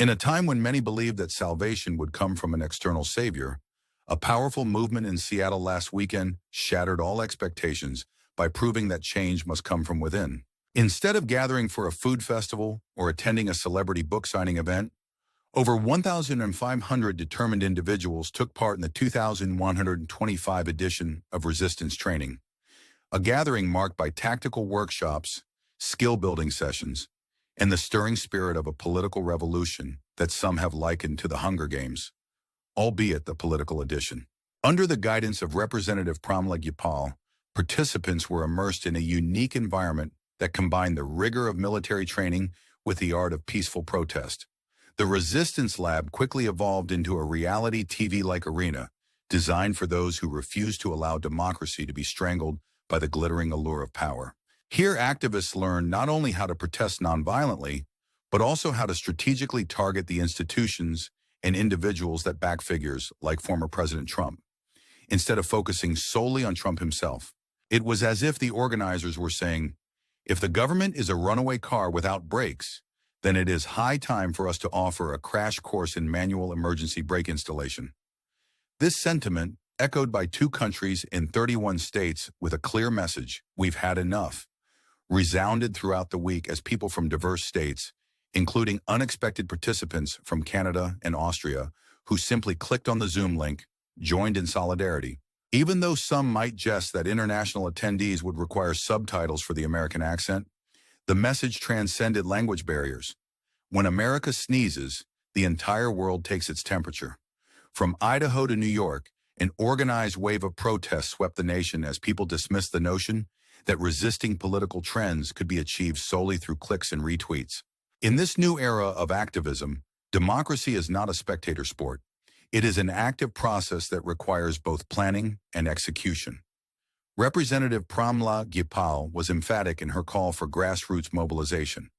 In a time when many believed that salvation would come from an external savior, a powerful movement in Seattle last weekend shattered all expectations by proving that change must come from within. Instead of gathering for a food festival or attending a celebrity book signing event, over 1,500 determined individuals took part in the 2,125 edition of Resistance Training, a gathering marked by tactical workshops, skill-building sessions, and the stirring spirit of a political revolution that some have likened to the Hunger Games, albeit the political edition. Under the guidance of Representative Pramla Gopal, participants were immersed in a unique environment that combined the rigor of military training with the art of peaceful protest. The Resistance Lab quickly evolved into a reality TV-like arena designed for those who refuse to allow democracy to be strangled by the glittering allure of power. Here, activists learn not only how to protest nonviolently, but also how to strategically target the institutions and individuals that back figures like former President Trump, instead of focusing solely on Trump himself. It was as if the organizers were saying, if the government is a runaway car without brakes, then it is high time for us to offer a crash course in manual emergency brake installation. This sentiment, echoed by 2 countries in 31 states with a clear message, "We've had enough," resounded throughout the week as people from diverse states, including unexpected participants from Canada and Austria, who simply clicked on the Zoom link, joined in solidarity. Even though some might jest that international attendees would require subtitles for the American accent, the message transcended language barriers. When America sneezes, the entire world takes its temperature. From Idaho to New York, an organized wave of protests swept the nation as people dismissed the notion that resisting political trends could be achieved solely through clicks and retweets. In this new era of activism, democracy is not a spectator sport. It is an active process that requires both planning and execution. Representative Pramla Gopal was emphatic in her call for grassroots mobilization,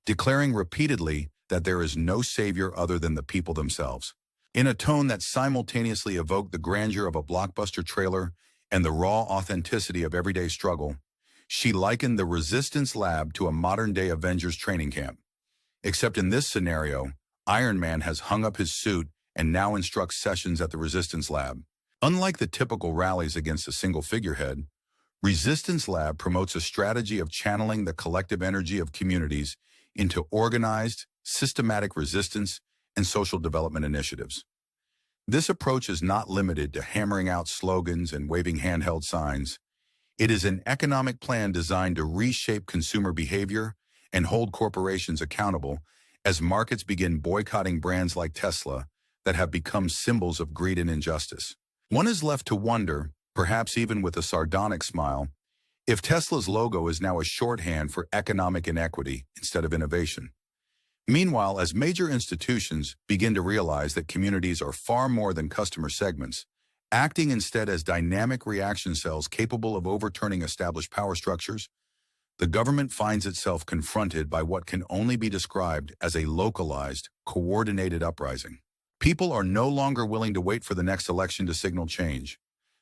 declaring repeatedly that there is no savior other than the people themselves. In a tone that simultaneously evoked the grandeur of a blockbuster trailer and the raw authenticity of everyday struggle, she likened the Resistance Lab to a modern-day Avengers training camp. Except in this scenario, Iron Man has hung up his suit and now instructs sessions at the Resistance Lab. Unlike the typical rallies against a single figurehead, Resistance Lab promotes a strategy of channeling the collective energy of communities into organized, systematic resistance and social development initiatives. This approach is not limited to hammering out slogans and waving handheld signs. It is an economic plan designed to reshape consumer behavior and hold corporations accountable as markets begin boycotting brands like Tesla that have become symbols of greed and injustice. One is left to wonder, perhaps even with a sardonic smile, if Tesla's logo is now a shorthand for economic inequity instead of innovation. Meanwhile, as major institutions begin to realize that communities are far more than customer segments, acting instead as dynamic reaction cells capable of overturning established power structures, the government finds itself confronted by what can only be described as a localized, coordinated uprising. People are no longer willing to wait for the next election to signal change.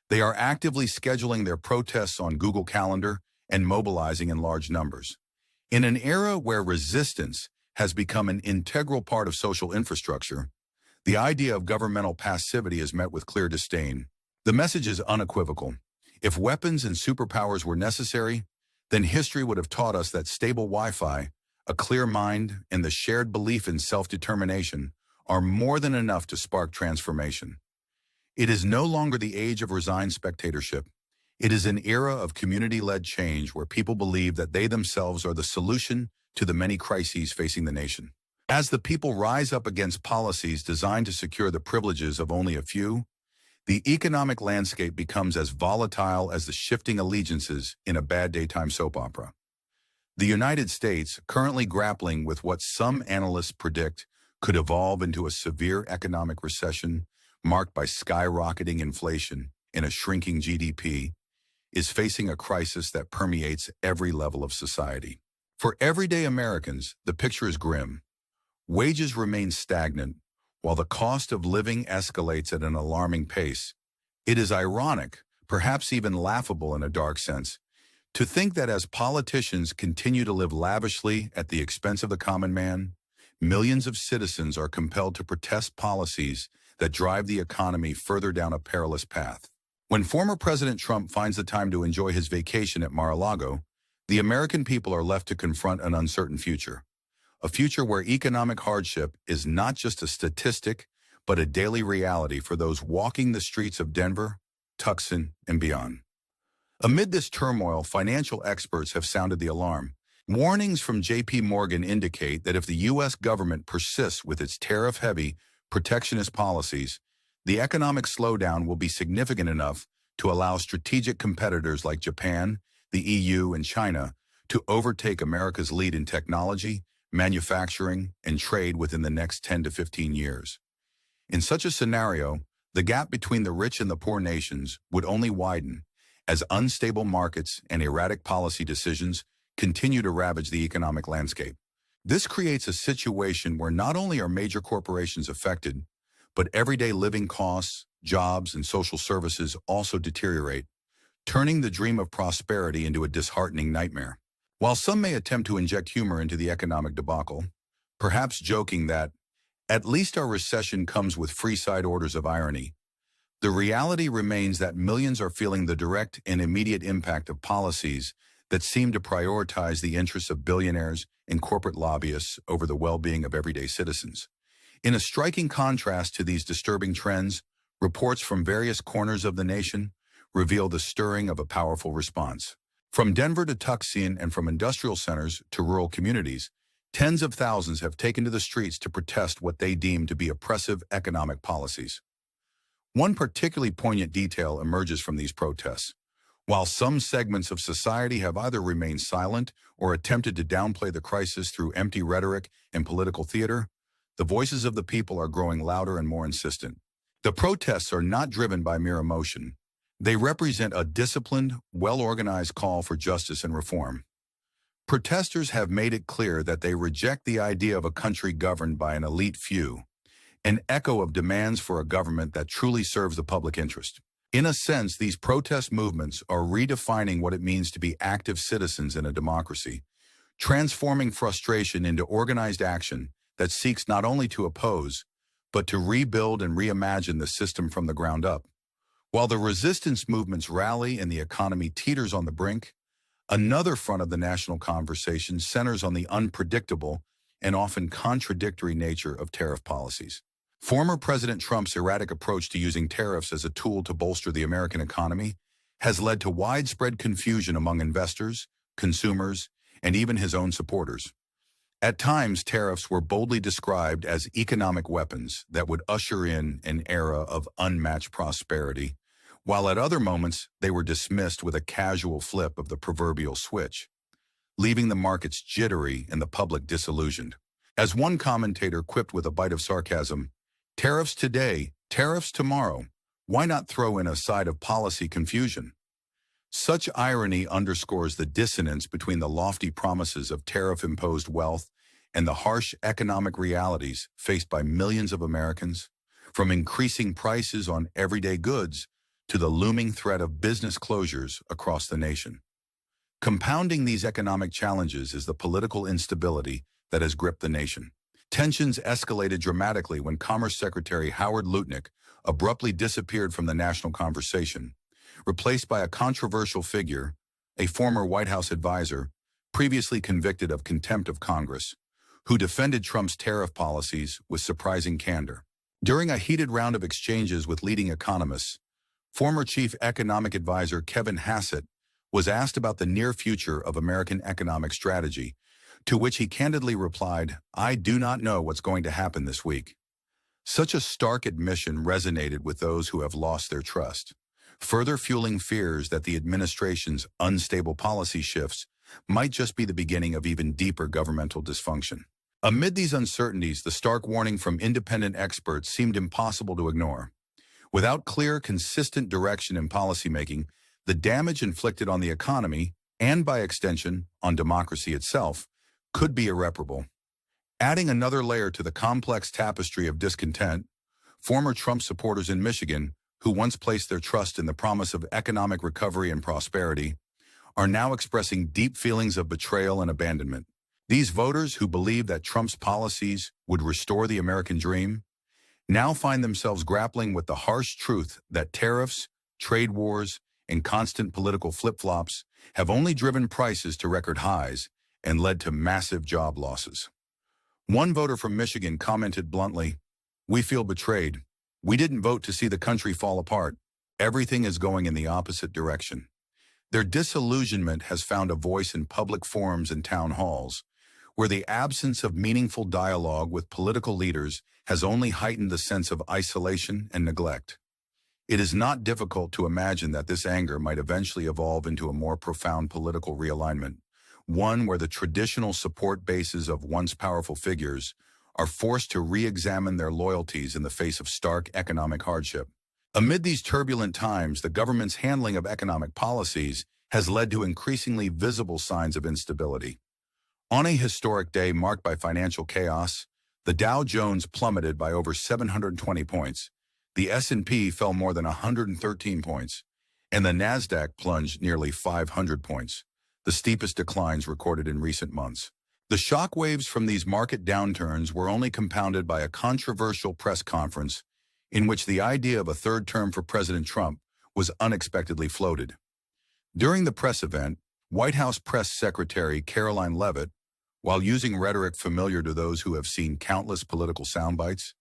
They are actively scheduling their protests on Google Calendar and mobilizing in large numbers. In an era where resistance has become an integral part of social infrastructure, the idea of governmental passivity is met with clear disdain. The message is unequivocal. If weapons and superpowers were necessary, then history would have taught us that stable Wi-Fi, a clear mind, and the shared belief in self-determination are more than enough to spark transformation. It is no longer the age of resigned spectatorship. It is an era of community-led change where people believe that they themselves are the solution to the many crises facing the nation. As the people rise up against policies designed to secure the privileges of only a few, the economic landscape becomes as volatile as the shifting allegiances in a bad daytime soap opera. The United States, currently grappling with what some analysts predict could evolve into a severe economic recession marked by skyrocketing inflation and a shrinking GDP, is facing a crisis that permeates every level of society. For everyday Americans, the picture is grim. Wages remain stagnant, while the cost of living escalates at an alarming pace. It is ironic, perhaps even laughable in a dark sense, to think that as politicians continue to live lavishly at the expense of the common man, millions of citizens are compelled to protest policies that drive the economy further down a perilous path. When former President Trump finds the time to enjoy his vacation at Mar-a-Lago, the American people are left to confront an uncertain future. A future where economic hardship is not just a statistic, but a daily reality for those walking the streets of Denver, Tucson, and beyond. Amid this turmoil, financial experts have sounded the alarm. Warnings from J.P. Morgan indicate that if the U.S. government persists with its tariff-heavy, protectionist policies, the economic slowdown will be significant enough to allow strategic competitors like Japan, the EU, and China to overtake America's lead in technology, manufacturing, and trade within the next 10 to 15 years. In such a scenario, the gap between the rich and the poor nations would only widen as unstable markets and erratic policy decisions continue to ravage the economic landscape. This creates a situation where not only are major corporations affected, but everyday living costs, jobs, and social services also deteriorate, turning the dream of prosperity into a disheartening nightmare. While some may attempt to inject humor into the economic debacle, perhaps joking that, at least our recession comes with free-side orders of irony, the reality remains that millions are feeling the direct and immediate impact of policies that seem to prioritize the interests of billionaires and corporate lobbyists over the well-being of everyday citizens. In a striking contrast to these disturbing trends, reports from various corners of the nation reveal the stirring of a powerful response. From Denver to Tucson and from industrial centers to rural communities, tens of thousands have taken to the streets to protest what they deem to be oppressive economic policies. One particularly poignant detail emerges from these protests. While some segments of society have either remained silent or attempted to downplay the crisis through empty rhetoric and political theater, the voices of the people are growing louder and more insistent. The protests are not driven by mere emotion. They represent a disciplined, well-organized call for justice and reform. Protesters have made it clear that they reject the idea of a country governed by an elite few, an echo of demands for a government that truly serves the public interest. In a sense, these protest movements are redefining what it means to be active citizens in a democracy, transforming frustration into organized action that seeks not only to oppose, but to rebuild and reimagine the system from the ground up. While the resistance movements rally and the economy teeters on the brink, another front of the national conversation centers on the unpredictable and often contradictory nature of tariff policies. Former President Trump's erratic approach to using tariffs as a tool to bolster the American economy has led to widespread confusion among investors, consumers, and even his own supporters. At times, tariffs were boldly described as economic weapons that would usher in an era of unmatched prosperity, while at other moments they were dismissed with a casual flip of the proverbial switch, leaving the markets jittery and the public disillusioned. As one commentator quipped with a bite of sarcasm, "Tariffs today, tariffs tomorrow. Why not throw in a side of policy confusion?" Such irony underscores the dissonance between the lofty promises of tariff-imposed wealth and the harsh economic realities faced by millions of Americans, from increasing prices on everyday goods to the looming threat of business closures across the nation. Compounding these economic challenges is the political instability that has gripped the nation. Tensions escalated dramatically when Commerce Secretary Howard Lutnick abruptly disappeared from the national conversation, replaced by a controversial figure, a former White House advisor, previously convicted of contempt of Congress, who defended Trump's tariff policies with surprising candor. During a heated round of exchanges with leading economists, former Chief Economic Advisor Kevin Hassett was asked about the near future of American economic strategy, to which he candidly replied, "I do not know what's going to happen this week." Such a stark admission resonated with those who have lost their trust, further fueling fears that the administration's unstable policy shifts might just be the beginning of even deeper governmental dysfunction. Amid these uncertainties, the stark warning from independent experts seemed impossible to ignore. Without clear, consistent direction in policymaking, the damage inflicted on the economy, and by extension, on democracy itself, could be irreparable. Adding another layer to the complex tapestry of discontent, former Trump supporters in Michigan, who once placed their trust in the promise of economic recovery and prosperity, are now expressing deep feelings of betrayal and abandonment. These voters who believed that Trump's policies would restore the American dream now find themselves grappling with the harsh truth that tariffs, trade wars, and constant political flip-flops have only driven prices to record highs and led to massive job losses. One voter from Michigan commented bluntly, "We feel betrayed. We didn't vote to see the country fall apart. Everything is going in the opposite direction." Their disillusionment has found a voice in public forums and town halls, where the absence of meaningful dialogue with political leaders has only heightened the sense of isolation and neglect. It is not difficult to imagine that this anger might eventually evolve into a more profound political realignment, one where the traditional support bases of once powerful figures are forced to re-examine their loyalties in the face of stark economic hardship. Amid these turbulent times, the government's handling of economic policies has led to increasingly visible signs of instability. On a historic day marked by financial chaos, the Dow Jones plummeted by over 720 points, the S&P fell more than 113 points, and the Nasdaq plunged nearly 500 points, the steepest declines recorded in recent months. The shockwaves from these market downturns were only compounded by a controversial press conference in which the idea of a third term for President Trump was unexpectedly floated. During the press event, White House Press Secretary Caroline Leavitt, while using rhetoric familiar to those who have seen countless political soundbites,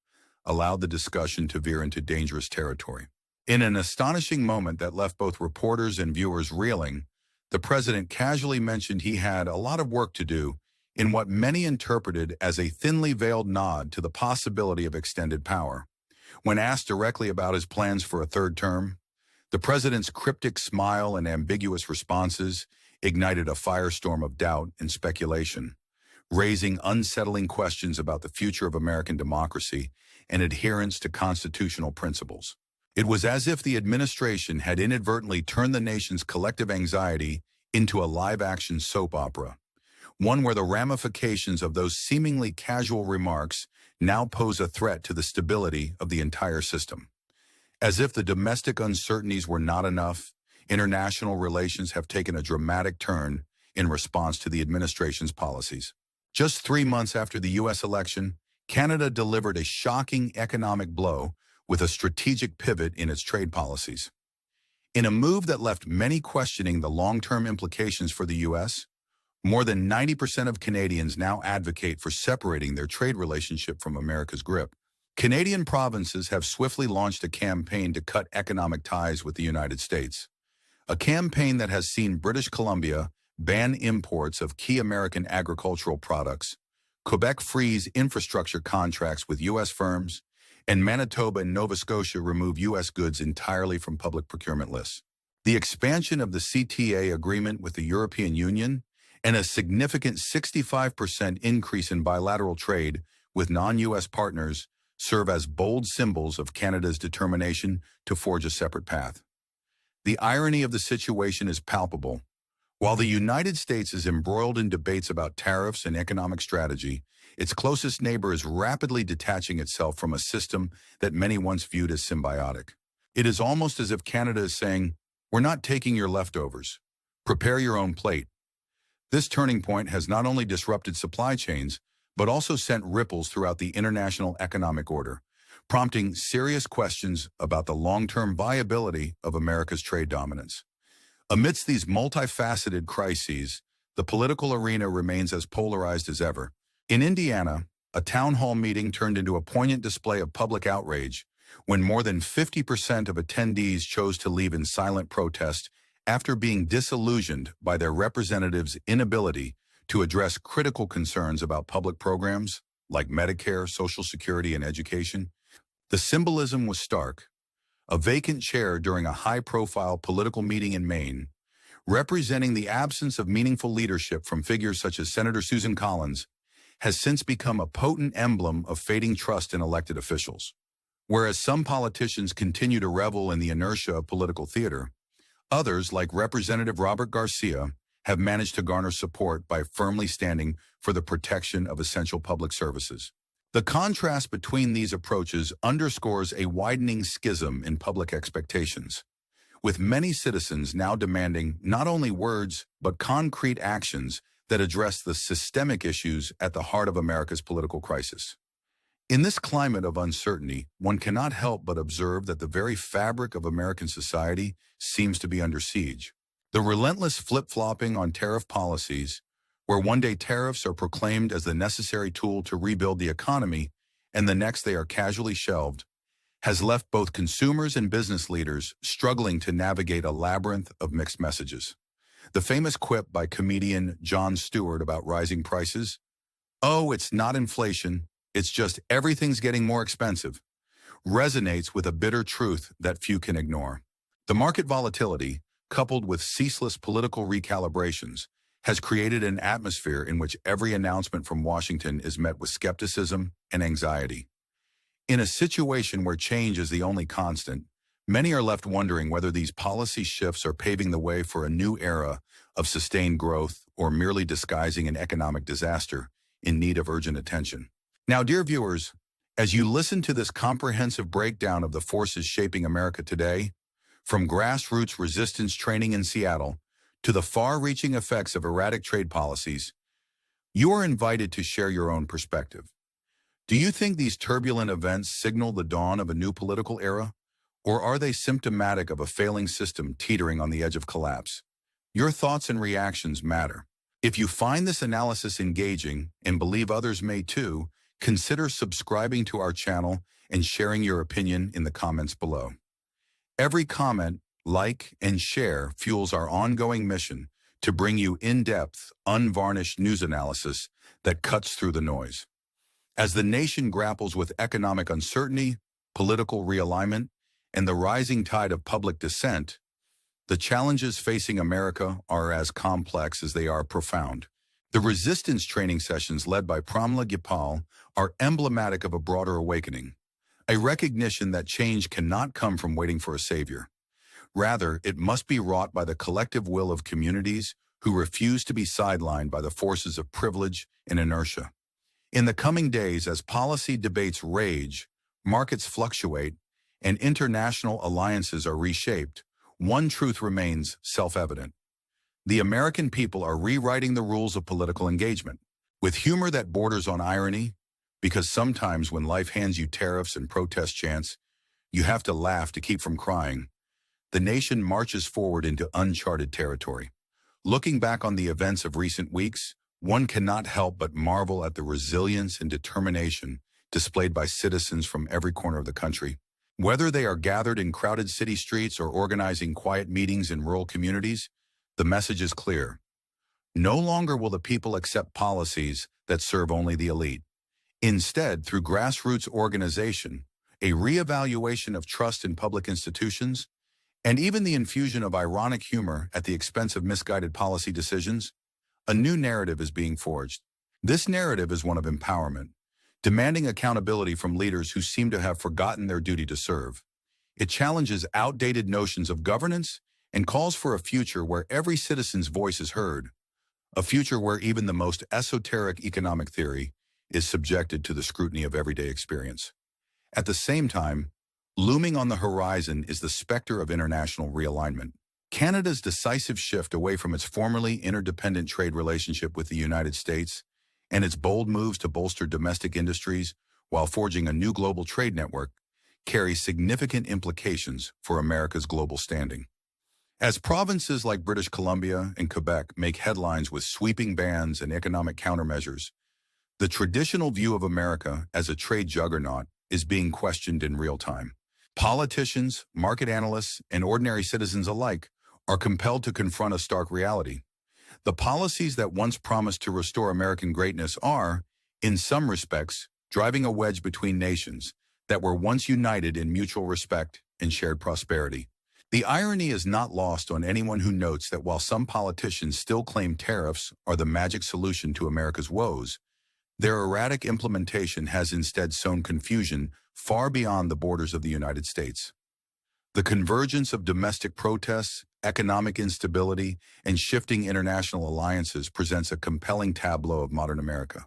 allowed the discussion to veer into dangerous territory. In an astonishing moment that left both reporters and viewers reeling, the president casually mentioned he had a lot of work to do in what many interpreted as a thinly veiled nod to the possibility of extended power. When asked directly about his plans for a third term, the president's cryptic smile and ambiguous responses ignited a firestorm of doubt and speculation, raising unsettling questions about the future of American democracy and adherence to constitutional principles. It was as if the administration had inadvertently turned the nation's collective anxiety into a live-action soap opera, one where the ramifications of those seemingly casual remarks now pose a threat to the stability of the entire system. As if the domestic uncertainties were not enough, international relations have taken a dramatic turn in response to the administration's policies. Just 3 months after the U.S. election, Canada delivered a shocking economic blow with a strategic pivot in its trade policies. In a move that left many questioning the long-term implications for the U.S., more than 90% of Canadians now advocate for separating their trade relationship from America's grip. Canadian provinces have swiftly launched a campaign to cut economic ties with the United States, a campaign that has seen British Columbia ban imports of key American agricultural products, Quebec freeze infrastructure contracts with U.S. firms, and Manitoba and Nova Scotia remove U.S. goods entirely from public procurement lists. The expansion of the CTA agreement with the European Union and a significant 65% increase in bilateral trade with non-U.S. partners serve as bold symbols of Canada's determination to forge a separate path. The irony of the situation is palpable. While the United States is embroiled in debates about tariffs and economic strategy, its closest neighbor is rapidly detaching itself from a system that many once viewed as symbiotic. It is almost as if Canada is saying, "We're not taking your leftovers. Prepare your own plate." This turning point has not only disrupted supply chains, but also sent ripples throughout the international economic order, prompting serious questions about the long-term viability of America's trade dominance. Amidst these multifaceted crises, the political arena remains as polarized as ever. In Indiana, a town hall meeting turned into a poignant display of public outrage when more than 50% of attendees chose to leave in silent protest after being disillusioned by their representatives' inability to address critical concerns about public programs like Medicare, Social Security, and education. The symbolism was stark. A vacant chair during a high-profile political meeting in Maine, representing the absence of meaningful leadership from figures such as Senator Susan Collins, has since become a potent emblem of fading trust in elected officials. Whereas some politicians continue to revel in the inertia of political theater, others, like Representative Robert Garcia, have managed to garner support by firmly standing for the protection of essential public services. The contrast between these approaches underscores a widening schism in public expectations, with many citizens now demanding not only words but concrete actions that address the systemic issues at the heart of America's political crisis. In this climate of uncertainty, one cannot help but observe that the very fabric of American society seems to be under siege. The relentless flip-flopping on tariff policies, where one day tariffs are proclaimed as the necessary tool to rebuild the economy and the next they are casually shelved, has left both consumers and business leaders struggling to navigate a labyrinth of mixed messages. The famous quip by comedian Jon Stewart about rising prices, "Oh, it's not inflation, it's just everything's getting more expensive," resonates with a bitter truth that few can ignore. The market volatility, coupled with ceaseless political recalibrations, has created an atmosphere in which every announcement from Washington is met with skepticism and anxiety. In a situation where change is the only constant, many are left wondering whether these policy shifts are paving the way for a new era of sustained growth or merely disguising an economic disaster in need of urgent attention. Now, dear viewers, as you listen to this comprehensive breakdown of the forces shaping America today, from grassroots resistance training in Seattle to the far-reaching effects of erratic trade policies, you are invited to share your own perspective. Do you think these turbulent events signal the dawn of a new political era, or are they symptomatic of a failing system teetering on the edge of collapse? Your thoughts and reactions matter. If you find this analysis engaging and believe others may too, consider subscribing to our channel and sharing your opinion in the comments below. Every comment, like, and share fuels our ongoing mission to bring you in-depth, unvarnished news analysis that cuts through the noise. As the nation grapples with economic uncertainty, political realignment, and the rising tide of public dissent, the challenges facing America are as complex as they are profound. The resistance training sessions led by Pramila Gopal are emblematic of a broader awakening, a recognition that change cannot come from waiting for a savior. Rather, it must be wrought by the collective will of communities who refuse to be sidelined by the forces of privilege and inertia. In the coming days, as policy debates rage, markets fluctuate, and international alliances are reshaped, one truth remains self-evident. The American people are rewriting the rules of political engagement, with humor that borders on irony, because sometimes when life hands you tariffs and protest chants, you have to laugh to keep from crying. The nation marches forward into uncharted territory. Looking back on the events of recent weeks, one cannot help but marvel at the resilience and determination displayed by citizens from every corner of the country. Whether they are gathered in crowded city streets or organizing quiet meetings in rural communities, the message is clear. No longer will the people accept policies that serve only the elite. Instead, through grassroots organization, a reevaluation of trust in public institutions, and even the infusion of ironic humor at the expense of misguided policy decisions, a new narrative is being forged. This narrative is one of empowerment, demanding accountability from leaders who seem to have forgotten their duty to serve. It challenges outdated notions of governance and calls for a future where every citizen's voice is heard, a future where even the most esoteric economic theory is subjected to the scrutiny of everyday experience. At the same time, looming on the horizon is the specter of international realignment. Canada's decisive shift away from its formerly interdependent trade relationship with the United States and its bold moves to bolster domestic industries while forging a new global trade network carry significant implications for America's global standing. As provinces like British Columbia and Quebec make headlines with sweeping bans and economic countermeasures, the traditional view of America as a trade juggernaut is being questioned in real time. Politicians, market analysts, and ordinary citizens alike are compelled to confront a stark reality. The policies that once promised to restore American greatness are, in some respects, driving a wedge between nations that were once united in mutual respect and shared prosperity. The irony is not lost on anyone who notes that while some politicians still claim tariffs are the magic solution to America's woes, their erratic implementation has instead sown confusion far beyond the borders of the United States. The convergence of domestic protests, economic instability, and shifting international alliances presents a compelling tableau of modern America,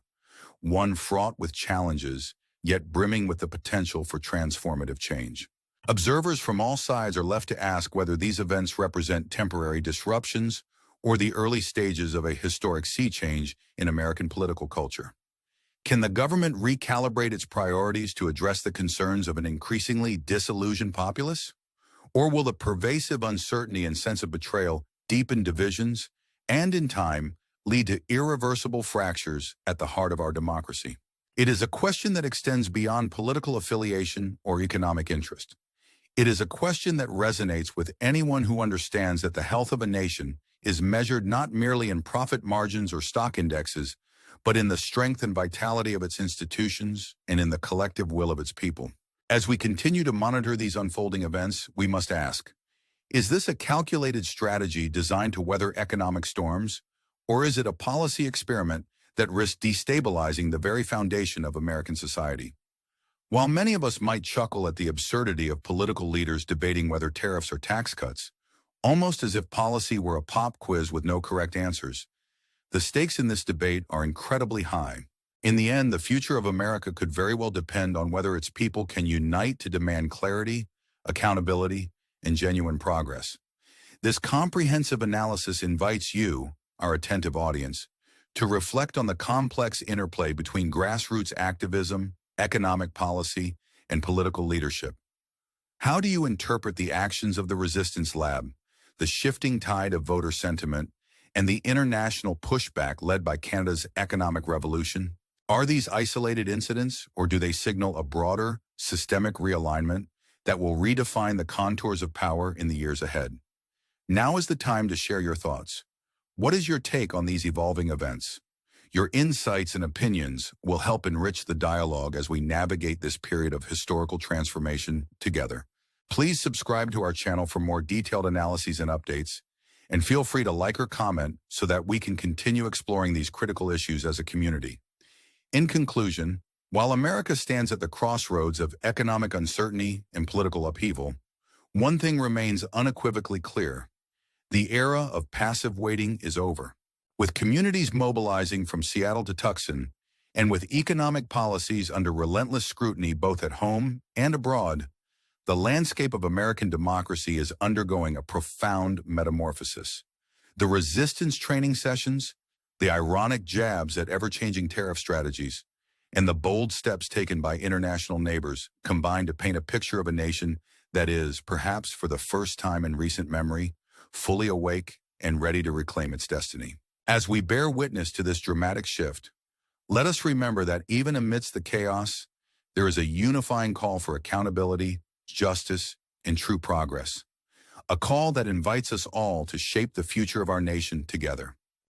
one fraught with challenges, yet brimming with the potential for transformative change. Observers from all sides are left to ask whether these events represent temporary disruptions or the early stages of a historic sea change in American political culture? Can the government recalibrate its priorities to address the concerns of an increasingly disillusioned populace? Or will the pervasive uncertainty and sense of betrayal deepen divisions and, in time, lead to irreversible fractures at the heart of our democracy? It is a question that extends beyond political affiliation or economic interest. It is a question that resonates with anyone who understands that the health of a nation is measured not merely in profit margins or stock indexes, but in the strength and vitality of its institutions and in the collective will of its people. As we continue to monitor these unfolding events, we must ask, is this a calculated strategy designed to weather economic storms, or is it a policy experiment that risks destabilizing the very foundation of American society? While many of us might chuckle at the absurdity of political leaders debating whether tariffs or tax cuts, almost as if policy were a pop quiz with no correct answers, the stakes in this debate are incredibly high. In the end, the future of America could very well depend on whether its people can unite to demand clarity, accountability, and genuine progress. This comprehensive analysis invites you, our attentive audience, to reflect on the complex interplay between grassroots activism, economic policy, and political leadership. How do you interpret the actions of the Resistance Lab, the shifting tide of voter sentiment, and the international pushback led by Canada's economic revolution? Are these isolated incidents, or do they signal a broader, systemic realignment that will redefine the contours of power in the years ahead? Now is the time to share your thoughts. What is your take on these evolving events? Your insights and opinions will help enrich the dialogue as we navigate this period of historical transformation together. Please subscribe to our channel for more detailed analyses and updates, and feel free to like or comment so that we can continue exploring these critical issues as a community. In conclusion, while America stands at the crossroads of economic uncertainty and political upheaval, one thing remains unequivocally clear. The era of passive waiting is over. With communities mobilizing from Seattle to Tucson, and with economic policies under relentless scrutiny both at home and abroad, the landscape of American democracy is undergoing a profound metamorphosis. The resistance training sessions, the ironic jabs at ever-changing tariff strategies, and the bold steps taken by international neighbors combine to paint a picture of a nation that is, perhaps for the first time in recent memory, fully awake and ready to reclaim its destiny. As we bear witness to this dramatic shift, let us remember that even amidst the chaos, there is a unifying call for accountability, justice, and true progress. A call that invites us all to shape the future of our nation together.